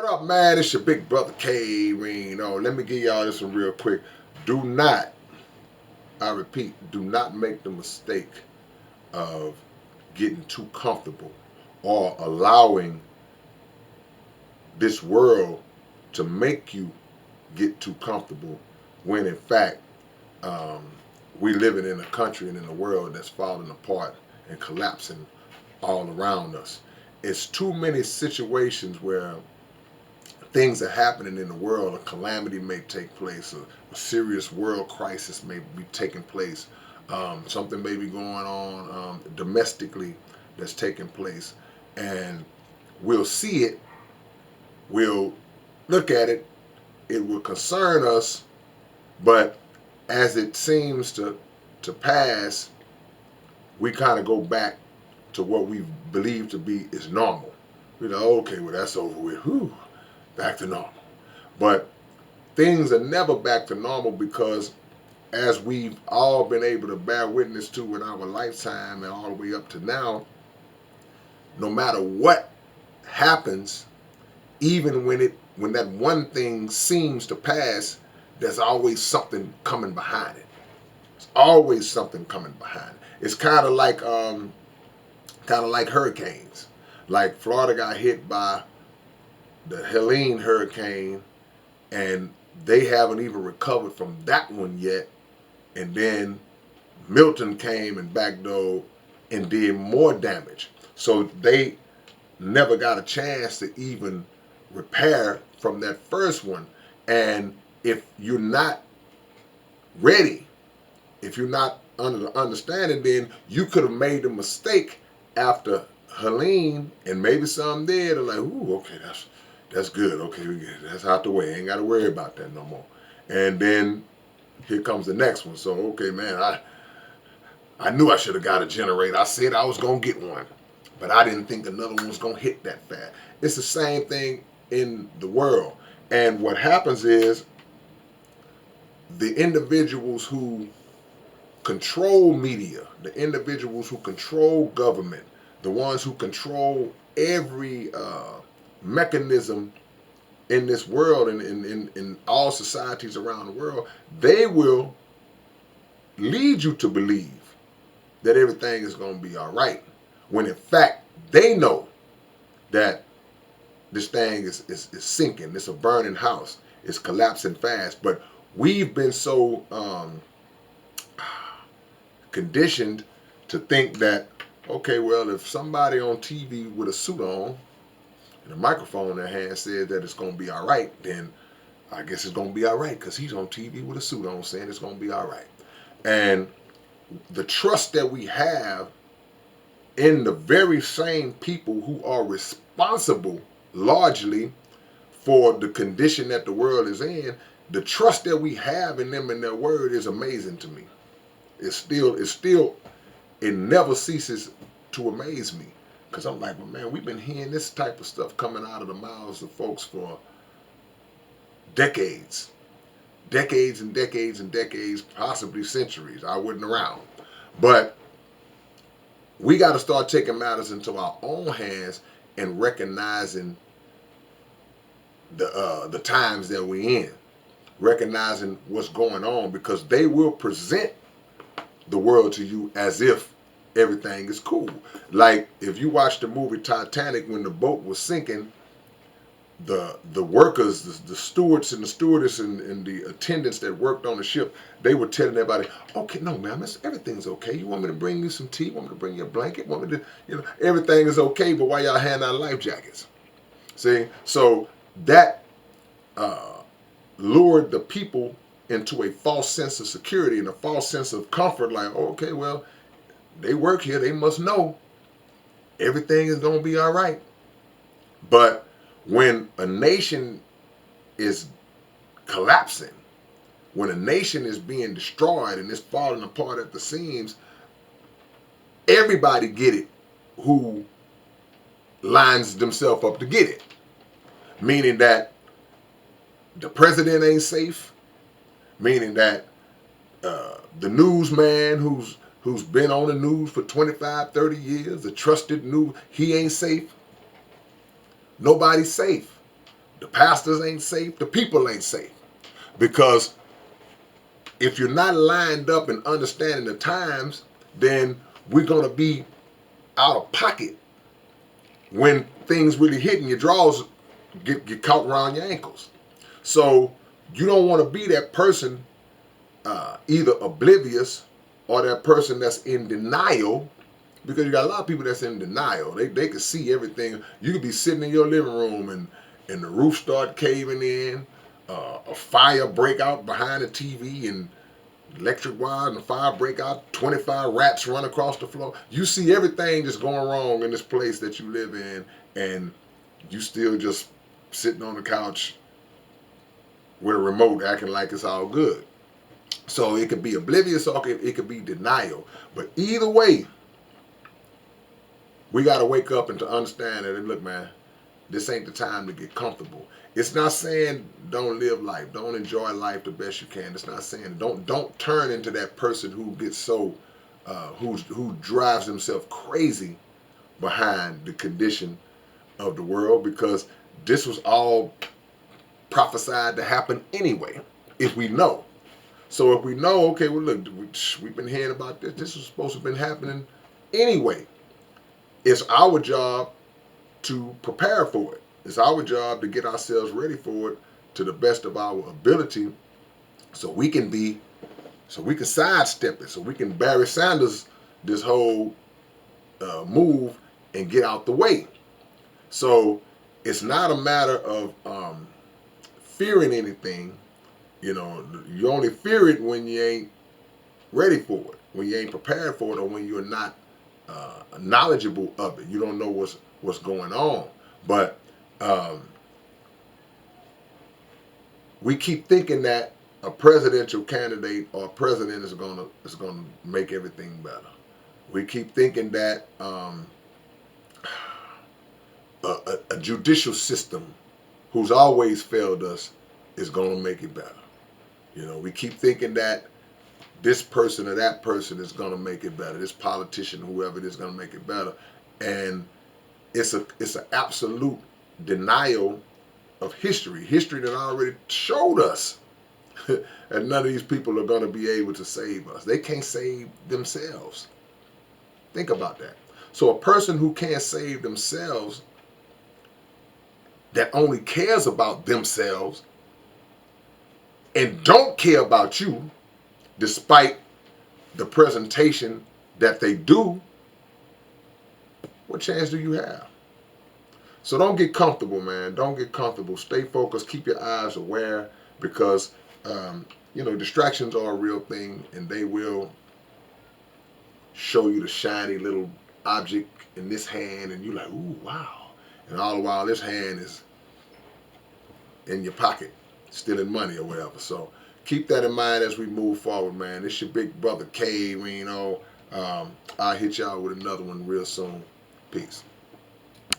What up, man? It's your big brother K-Rino. Let me give y'all this one real quick. Do not, I repeat, do not make the mistake of getting too comfortable or allowing this world to make you get too comfortable when in fact um, we living in a country and in a world that's falling apart and collapsing all around us. It's too many situations where things are happening in the world. A calamity may take place. A serious world crisis may be taking place. Something may be going on domestically that's taking place. And we'll see it. We'll look at it. It will concern us. But as it seems to pass, we kind of go back to what we believe to be is normal. We're like, okay, well, that's over with. Whew, back to normal. But things are never back to normal because, as we've all been able to bear witness to in our lifetime and all the way up to now, no matter what happens, even when that one thing seems to pass, there's always something coming behind it. There's always something coming behind it. It's kind of like hurricanes. Like Florida got hit by the Helene hurricane, and they haven't even recovered from that one yet. And then Milton came and backdoored and did more damage. So they never got a chance to even repair from that first one. And if you're not ready, if you're not under the understanding, then you could have made a mistake after Helene, and maybe some did. Are like, ooh, okay, that's good. Okay, that's out the way. Ain't got to worry about that no more. And then here comes the next one. So, okay, man, I knew I should have got a generator. I said I was going to get one, but I didn't think another one was going to hit that fast. It's the same thing in the world. And what happens is the individuals who control media, the individuals who control government, the ones who control every mechanism in this world and in all societies around the world, they will lead you to believe that everything is going to be all right, when in fact they know that this thing is sinking. It's a burning house. It's collapsing fast. But we've been so conditioned to think that, okay, well, if somebody on TV with a suit on and a microphone in their hand says that it's going to be all right, then I guess it's going to be all right because he's on TV with a suit on saying it's going to be all right. And the trust that we have in the very same people who are responsible largely for the condition that the world is in, the trust that we have in them and their word is amazing to me. It never ceases to amaze me, because I'm like, well, man, we've been hearing this type of stuff coming out of the mouths of folks for decades, decades and decades and decades, possibly centuries. I wasn't around, but we got to start taking matters into our own hands and recognizing the times that we're in, recognizing what's going on, because they will present the world to you as if everything is cool. Like if you watch the movie Titanic, when the boat was sinking, the workers, the stewards and the stewardess and the attendants that worked on the ship, they were telling everybody, okay, no, ma'am, everything's okay. You want me to bring you some tea? Want me to bring you a blanket? Want me to, everything is okay, but why y'all hand out life jackets? See? So that lured the people into a false sense of security and a false sense of comfort, like, oh, okay, well, they work here, they must know everything is going to be all right. But when a nation is collapsing, when a nation is being destroyed and it's falling apart at the seams, everybody get it who lines themselves up to get it. Meaning that the president ain't safe, meaning that the newsman who's been on the news for 25, 30 years, the trusted news, he ain't safe. Nobody's safe. The pastors ain't safe. The people ain't safe. Because if you're not lined up and understanding the times, then we're going to be out of pocket when things really hit and your drawers get caught around your ankles. So you don't want to be that person either oblivious or that person that's in denial, because you got a lot of people that's in denial. They can see everything. You could be sitting in your living room and the roof start caving in, a fire break out behind the TV and electric wire and the fire break out, 25 rats run across the floor. You see everything just going wrong in this place that you live in, and you still just sitting on the couch with a remote acting like it's all good. So it could be oblivious or it could be denial. But either way, we got to wake up and to understand that, look, man, this ain't the time to get comfortable. It's not saying don't live life, don't enjoy life the best you can. It's not saying don't turn into that person who gets so who drives himself crazy behind the condition of the world, because this was all prophesied to happen anyway. If we know, so if we know, okay, well, look, we've been hearing about this. This was supposed to have been happening anyway. It's our job to prepare for it. It's our job to get ourselves ready for it to the best of our ability, so we can sidestep it, so we can Barry Sanders this whole move and get out the way. So it's not a matter of fearing anything. You know, you only fear it when you ain't ready for it, when you ain't prepared for it, or when you're not knowledgeable of it. You don't know what's going on. But we keep thinking that a presidential candidate or a president is gonna make everything better. We keep thinking that a judicial system who's always failed us is gonna make it better. You know, we keep thinking that this person or that person is gonna make it better. This politician, whoever it is, gonna make it better, and it's an absolute denial of history. History that already showed us that none of these people are going to be able to save us. They can't save themselves. Think about that. So a person who can't save themselves, that only cares about themselves and don't care about you, despite the presentation that they do, what chance do you have? So don't get comfortable, man. Don't get comfortable. Stay focused. Keep your eyes aware, because distractions are a real thing, and they will show you the shiny little object in this hand, and you're like, ooh, wow. And all the while, this hand is in your pocket, stealing money or whatever. So keep that in mind as we move forward, man. It's your big brother K-Rino. I'll hit y'all with another one real soon. Peace.